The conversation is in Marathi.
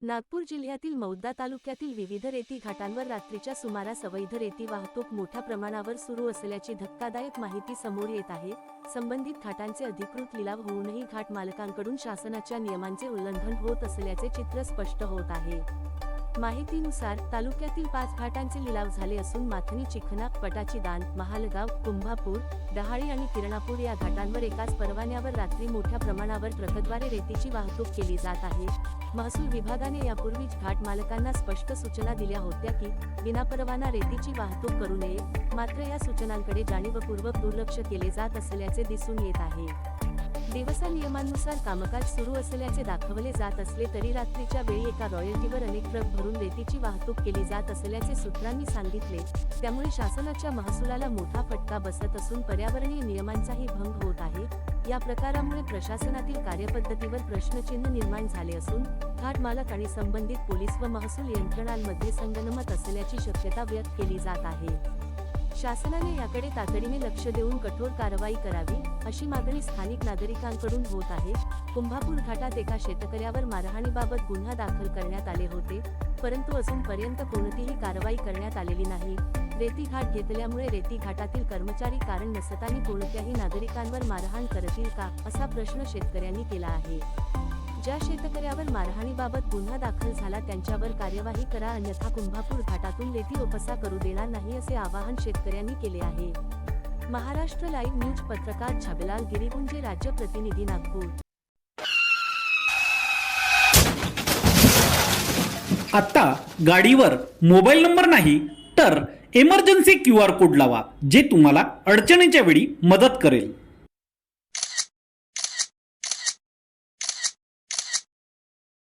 नागपूर जिल्ह्यातील मौदा तालुक्यातील विविध रेती घाटांवर रात्रीच्या सुमारास अवैध रेती वाहतूक मोठ्या प्रमाणावर सुरू असल्याची धक्कादायक माहिती समोर येत आहे। संबंधित घाटांचे अधिकृत लिलाव होऊनही घाट मालकांकडून शासनाच्या नियमांचे उल्लंघन होत असल्याचे चित्र स्पष्ट होत आहे। माहितीनुसार तालुक्यातील 5 घाटांचे लिलाव झाले असून माथनी, चिखना, पटाची दान, महालगाव, कुंभापूर, डहाळी आणि किरणापूर या घाटांवर एकाच परवान्यावर रात्री मोठ्या प्रमाणावर ट्रकद्वारे रेतीची वाहतूक केली जात आहे। महसूल विभागाने यापूर्वीच घाट मालकांना स्पष्ट सूचना दिल्या होत्या की विनापरवाना रेतीची वाहतूक करू नये, मात्र या सूचनांकडे जाणीवपूर्वक दुर्लक्ष केले जात असल्याचे दिसून येत आहे। दिवसा नियमांनुसार कामकाज सुरू असल्याचे दाखवले जात असले तरी रात्रीच्या वेळी एका रॉयल्टीवर अनेक ट्रक भरून रेतीची वाहतूक केली जात असल्याचे सूत्रांनी सांगितले। त्यामुळे शासनाच्या महसुलाला मोठा फटका बसत असून पर्यावरणीय नियमांचाही भंग होत आहे। या प्रकारामुळे प्रशासनातील कार्यपद्धतीवर प्रश्नचिन्ह निर्माण झाले असून घाट मालक आणि संबंधित पोलीस व महसूल यंत्रणांमध्ये संगनमत असल्याची शक्यता व्यक्त केली जात आहे। शासनाने याकडे तातडीने लक्ष देऊन कठोर कारवाई करावी अशी मागणी स्थानिक नागरिकांकडून होत आहे। कुंभापूर घाटात एका शेतकऱ्यावर मारहाणीबाबत गुन्हा दाखल करण्यात आले होते, परंतु अजूनपर्यंत कोणतीही कारवाई करण्यात आलेली नाही। रेती घाट घेतल्यामुळे रेती घाटातील कर्मचारी कारण नसताना कोणत्याही नागरिकांवर मारहाण करतील का, असा प्रश्न शेतकऱ्यांनी केला आहे। ज्या शेतकऱ्यावर मारहाणीबाबत गुन्हा दाखल झाला त्यांच्यावर कार्यवाही करा, अन्यथा कुंभापूर घाटातून रेती उपसा करू देणार नाही असे आवाहन शेतकऱ्यांनी केले आहे। महाराष्ट्र लाईव्ह न्यूज पत्रकार छबिलाल गिरीगुंजे, राज्य प्रतिनिधी, नागपूर। आता गाडीवर मोबाईल नंबर नाही तर इमर्जन्सी QR कोड लावा, जे तुम्हाला अडचणीच्या वेळी मदत करेल।